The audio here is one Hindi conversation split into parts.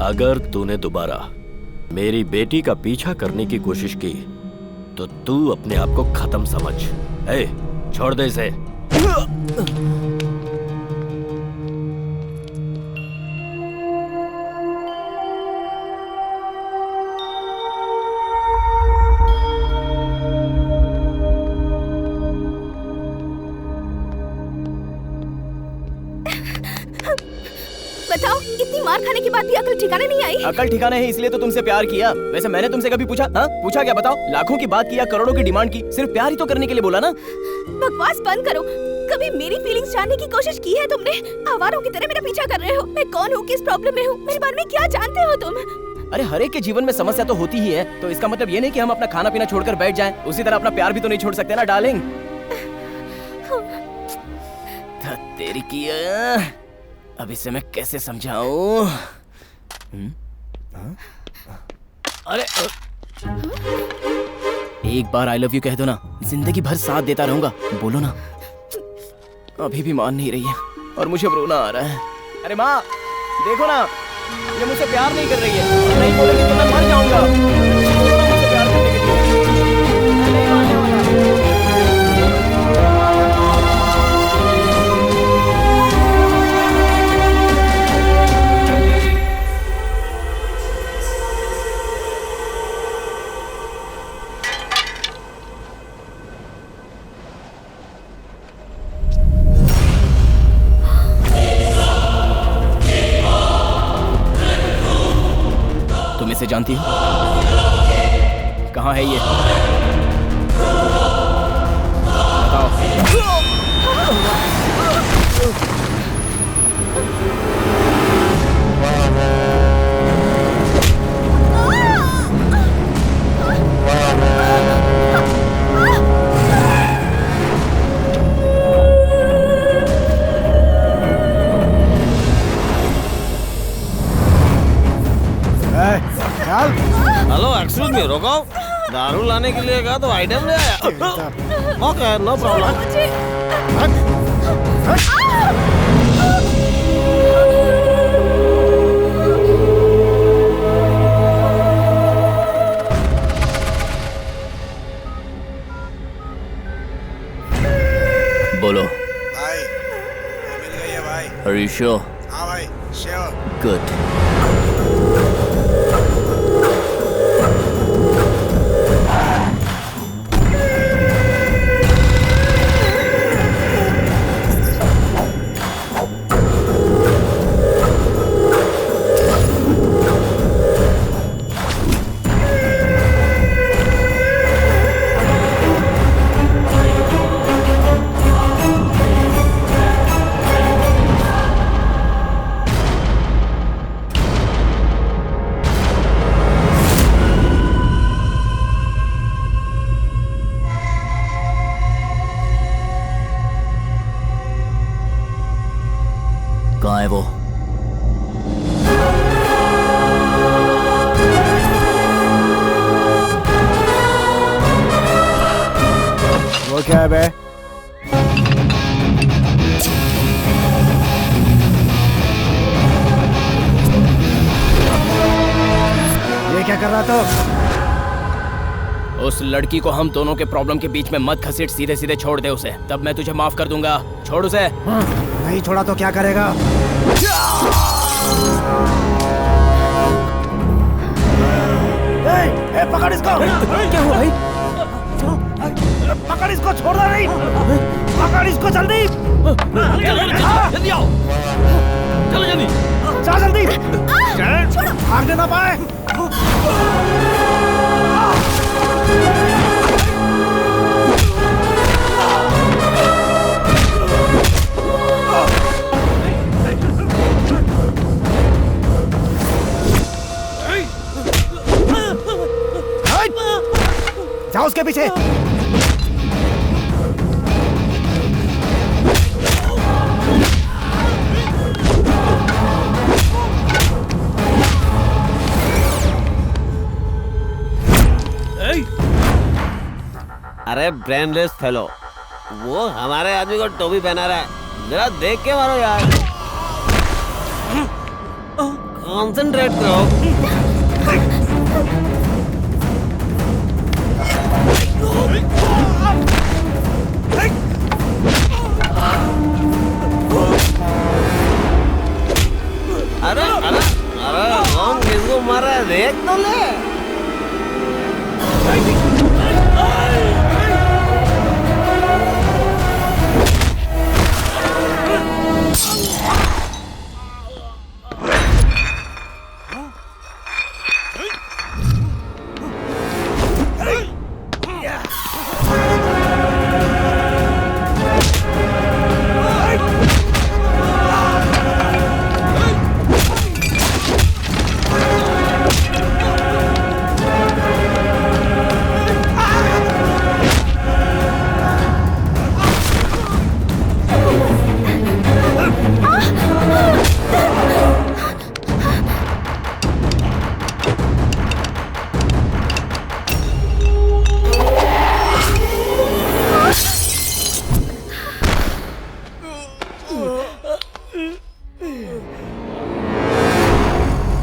अगर तूने दोबारा मेरी बेटी का पीछा करने की कोशिश की तो तू अपने आप को खत्म समझ। ए, छोड़ दे इसे। बताओ, इतनी मार खाने के बाद भी अकल ठिकाने नहीं आई? अकल ठिकाने है इसलिए तो तुमसे प्यार किया। वैसे मैंने तुमसे कभी पूछा? हाँ, पूछा क्या? बताओ। लाखों की बात किया, करोड़ों की डिमांड की, सिर्फ प्यार ही तो करने के लिए बोला ना। बकवास बंद करो। कभी मेरी फीलिंग्स जानने की कोशिश की है तुमने? आवारों की तरह मेरा पीछा कर रहे हो। मैं कौन हूँ, किस प्रॉब्लम में हूँ, मेरे बारे में क्या जानते हो तुम? अरे हर एक के जीवन में समस्या तो होती ही है, तो इसका मतलब ये नहीं कि हम अपना खाना पीना छोड़कर बैठ जाएं। उसी तरह अपना प्यार भी तो नहीं छोड़ सकते ना डार्लिंग। तेरी की अब इसे मैं कैसे समझाऊं? अरे एक बार आई लव यू कह दो ना, जिंदगी भर साथ देता रहूंगा। बोलो ना। अभी भी मान नहीं रही है और मुझे रोना आ रहा है। अरे माँ देखो ना, ये मुझसे प्यार नहीं कर रही है। नहीं बोलेगी तो मैं मर जाऊंगा। मुझसे प्यार करने के लिए मैं नहीं मानने वाला। तुम इसे जानती हो? कहाँ है ये? बताओ। हेलो, एक्सक्यूज मी, रोको। दारू लाने के लिए कहा तो आइटम ले आया। Okay, no problem. बोलो। भाई मिल गई है भाई। Are you sure? हाँ भाई, श्योर। Good. कहाँ है वो? वो क्या है बे? ये क्या कर रहा था? उस लड़की को हम दोनों के प्रॉब्लम के बीच में मत घसीट, सीधे सीधे छोड़ दे उसे, तब मैं तुझे माफ कर दूंगा। छोड़ उसे। नहीं छोड़ा तो क्या करेगा? ए, पकड़ इसको। क्या हुआ भाई? पकड़ इसको, छोड़ना नहीं। पकड़ इसको जल्दी। जल्दी आओ, चलो जल्दी। जा जल्दी। भागने ना पाए। जाओ उसके पीछे। अरे ब्रेनलेस फेलो, वो हमारे आदमी को टोपी पहना रहा है। जरा देख के मारो यार। कंसंट्रेट करो। अरे अरे अरे कौन किसको मारा है देख तो ले।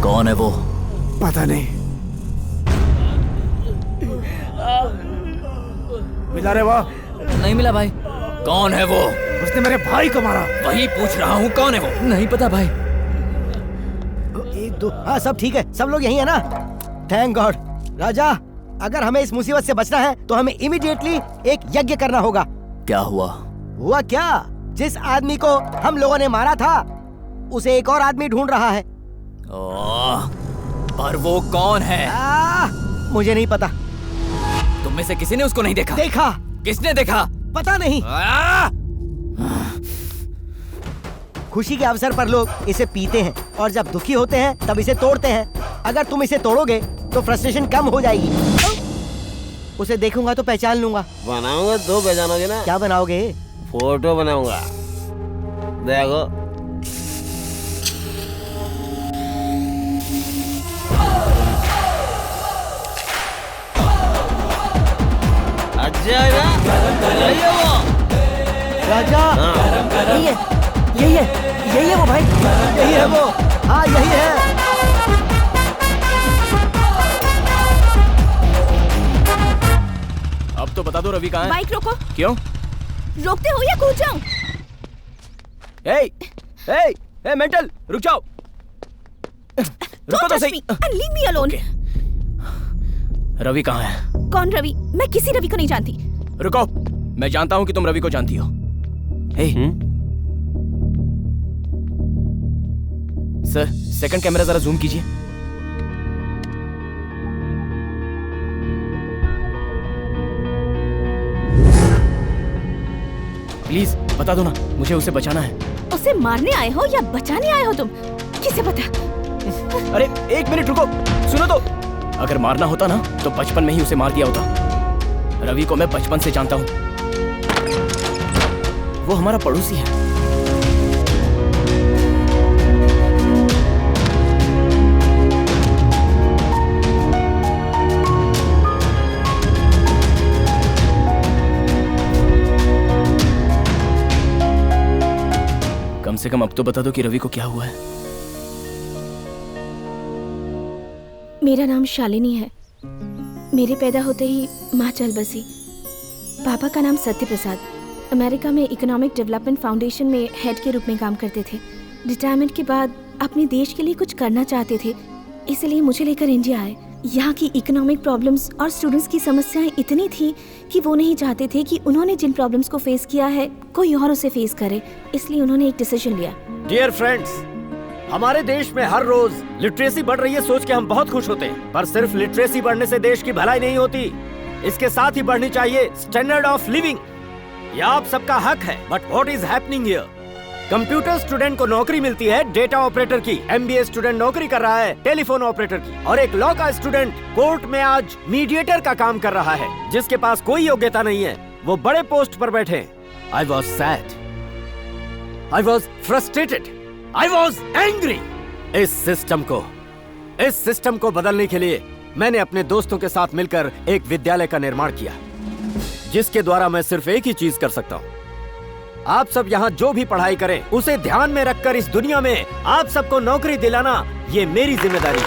कौन है वो? पता नहीं। मिला रे वो? नहीं मिला भाई। कौन है वो? उसने मेरे भाई को मारा। वही पूछ रहा हूँ, कौन है वो? नहीं पता भाई। 1 2 हाँ सब ठीक है, सब लोग यही है ना? Thank God. राजा, अगर हमें इस मुसीबत से बचना है तो हमें इमीडिएटली एक यज्ञ करना होगा। क्या हुआ? हुआ क्या? जिस आदमी को हम लोगों ने मारा था उसे एक और आदमी ढूंढ रहा है। पर वो कौन है? मुझे नहीं पता। तुम में से किसी ने उसको नहीं देखा? देखा। किसने देखा? पता नहीं। खुशी के अवसर पर लोग इसे पीते हैं और जब दुखी होते हैं तब इसे तोड़ते हैं। अगर तुम इसे तोड़ोगे तो फ्रस्ट्रेशन कम हो जाएगी। उसे देखूंगा तो पहचान लूंगा। बनाऊंगा तो पहचानोगे ना। क्या बनाओगे? फोटो बनाऊंगा, देखो। अच्छा है ना? यही है वो। राजा, यही है, यही है, यही है वो भाई, यही है वो। हाँ यही है। अब तो बता दो रवि कहाँ है? बाइक रोको। क्यों? रोकते हो या कूद जाऊं? ए मेंटल, रुक जाओ। रुको तो सही। Leave me alone. रवि कहाँ है? कौन रवि? मैं किसी रवि को नहीं जानती। रुको, मैं जानता हूँ कि तुम रवि को जानती हो। सर, सेकंड कैमरा जरा जूम कीजिए। प्लीज बता दो ना, मुझे उसे बचाना है। उसे मारने आए हो या बचाने आए हो तुम? किसे पता? अरे एक मिनट रुको, सुनो तो। अगर मारना होता ना तो बचपन में ही उसे मार दिया होता। रवि को मैं बचपन से जानता हूँ। वो हमारा पड़ोसी है। कम से कम अब तो बता दो कि रवि को क्या हुआ है। मेरा नाम शालिनी है। मेरे पैदा होते ही माँ चल बसी। पापा का नाम सत्य प्रसाद। अमेरिका में इकोनॉमिक डेवलपमेंट फाउंडेशन में हेड के रूप में काम करते थे। रिटायरमेंट के बाद अपने देश के लिए कुछ करना चाहते थे, इसलिए मुझे लेकर इंडिया आए। यहाँ की इकोनॉमिक प्रॉब्लम्स और स्टूडेंट्स की समस्याएं इतनी थी कि वो नहीं चाहते थे कि उन्होंने जिन प्रॉब्लम्स को फेस किया है कोई और उसे फेस करे, इसलिए उन्होंने एक डिसीजन लिया। डियर फ्रेंड्स, हमारे देश में हर रोज लिटरेसी बढ़ रही है सोच के हम बहुत खुश होते हैं, पर सिर्फ लिटरेसी बढ़ने से देश की भलाई नहीं होती। इसके साथ ही बढ़नी चाहिए स्टैंडर्ड ऑफ लिविंग। यह आप सबका हक है। But what is happening here? Computer student को नौकरी मिलती है डेटा ऑपरेटर की, एमबीए स्टूडेंट नौकरी कर रहा है टेलीफोन ऑपरेटर की, और एक लॉ का स्टूडेंट कोर्ट में आज मीडिएटर का काम कर रहा है। जिसके पास कोई योग्यता नहीं है वो बड़े पोस्ट पर बैठे। I was sad, I was frustrated, I was angry. इस सिस्टम को बदलने के लिए मैंने अपने दोस्तों के साथ मिलकर एक विद्यालय का निर्माण किया, जिसके द्वारा मैं सिर्फ एक ही चीज कर सकता हूं, आप सब यहाँ जो भी पढ़ाई करें उसे ध्यान में रखकर इस दुनिया में आप सबको नौकरी दिलाना ये मेरी जिम्मेदारी है।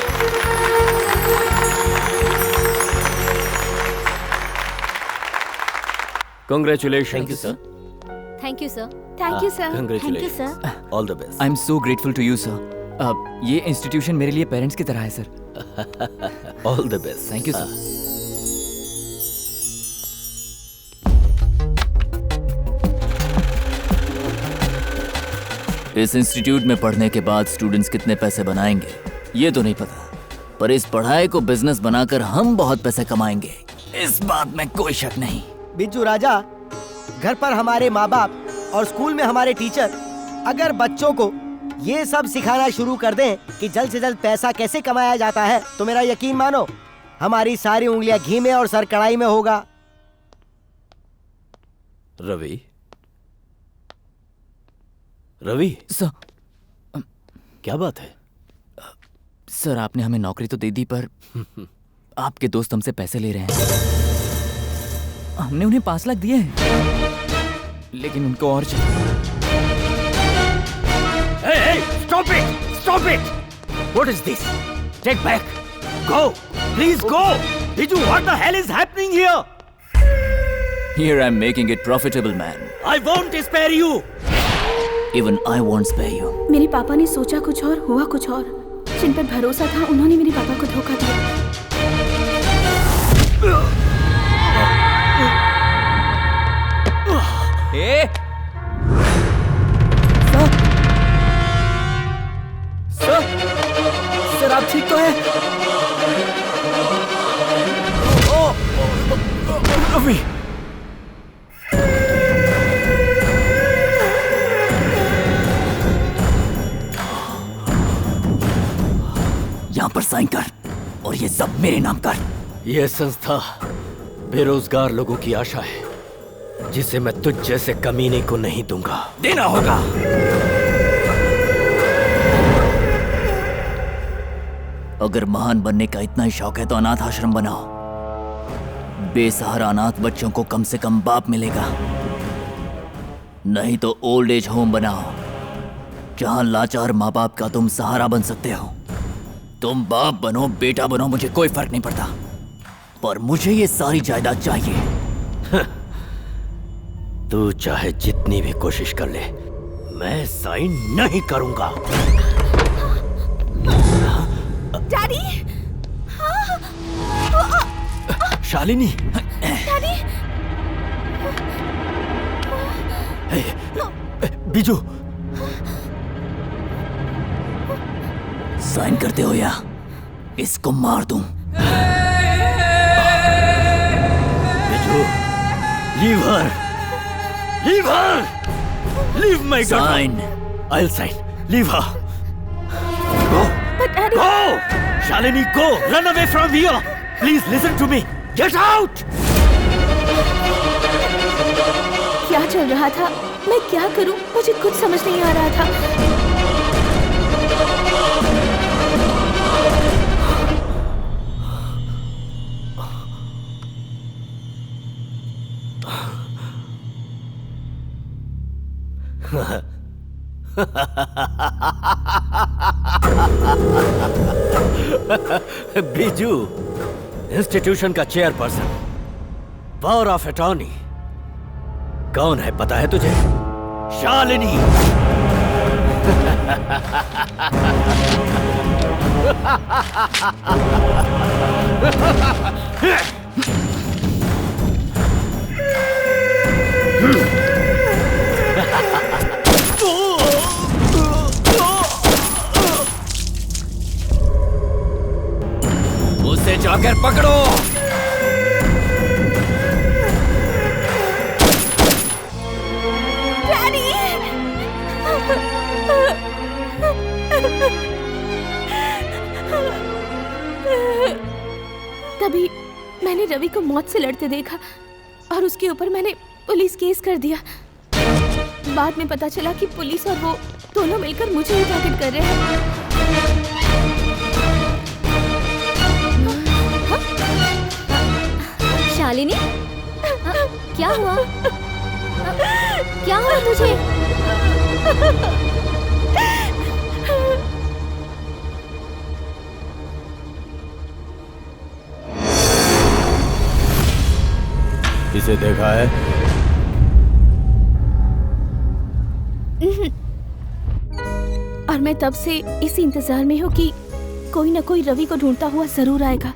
Congratulations. Thank you sir. Thank you sir. Thank you sir. Congratulations. Sir. All the best. I am so grateful to you sir. ये इंस्टीट्यूशन मेरे लिए पेरेंट्स की तरह है sir. All the best. Thank you sir. इस इंस्टीट्यूट में पढ़ने के बाद स्टूडेंट्स कितने पैसे बनाएंगे ये तो नहीं पता, पर इस पढ़ाई को बिजनेस बनाकर हम बहुत पैसे कमाएंगे, इस बात में कोई शक नहीं। बिज्जू राजा, घर पर हमारे माँ बाप और स्कूल में हमारे टीचर अगर बच्चों को ये सब सिखाना शुरू कर दें कि जल्द से जल्द पैसा कैसे कमाया जाता है, तो मेरा यकीन मानो हमारी सारी उंगलियां घी में और सर कढ़ाई में होगा। रवि, रवि, सर, क्या बात है? सर आपने हमें नौकरी तो दे दी, पर आपके दोस्त हमसे पैसे ले रहे हैं। हमने उन्हें 5 लाख दिए हैं, लेकिन उनको और चाहिए। Hey, stop it! Stop it! What is this? Take back! Go! Please go! Biju, what the hell is happening here? Here I'm making it profitable, man. I won't spare you! Even I won't spare you. मेरे पापा ने सोचा कुछ और, हुआ कुछ और। जिन पर भरोसा था उन्होंने मेरे पापा को धोखा दिया। ए! सर आप ठीक तो हैं? रवि! यहाँ पर साइन कर और ये सब मेरे नाम कर। यह संस्था बेरोजगार लोगों की आशा है, जिसे मैं तुझ जैसे कमीने को नहीं दूंगा। देना होगा। अगर महान बनने का इतना ही शौक है तो अनाथ आश्रम बनाओ। बेसहारा अनाथ बच्चों को कम से कम बाप मिलेगा, नहीं तो ओल्ड एज होम बनाओ, जहां लाचार माँ बाप का तुम सहारा बन सकते हो। तुम बाप बनो बेटा बनो, मुझे कोई फर्क नहीं पड़ता, पर मुझे ये सारी जायदाद चाहिए। तू चाहे जितनी भी कोशिश कर ले, मैं साइन नहीं करूंगा। Daddy! Shalini! Daddy! Biju! Sign करते हो या इसको मार दूं? Biju! Leave her! Leave her! Leave my daughter! Sign. I'll sign. Leave her. Go. But Daddy... Go! Shalini, go! Run away from here! Please listen to me. Get out! क्या चल रहा था? मैं क्या करूं? मुझे कुछ समझ नहीं आ रहा था। बिजू, इंस्टीट्यूशन का चेयरपर्सन, पावर ऑफ अटॉर्नी कौन है पता है तुझे? शालिनी। उसे जाकर पकड़ो। तभी मैंने रवि को मौत से लड़ते देखा और उसके ऊपर मैंने पुलिस केस कर दिया। बाद में पता चला कि पुलिस और वो दोनों मिलकर मुझे ही टारगेट कर रहे हैं। शालिनी, क्या हुआ? क्या हुआ तुझे? इसे देखा है? और मैं तब से इसी इंतजार में हूँ कि कोई ना कोई रवि को ढूंढता हुआ जरूर आएगा।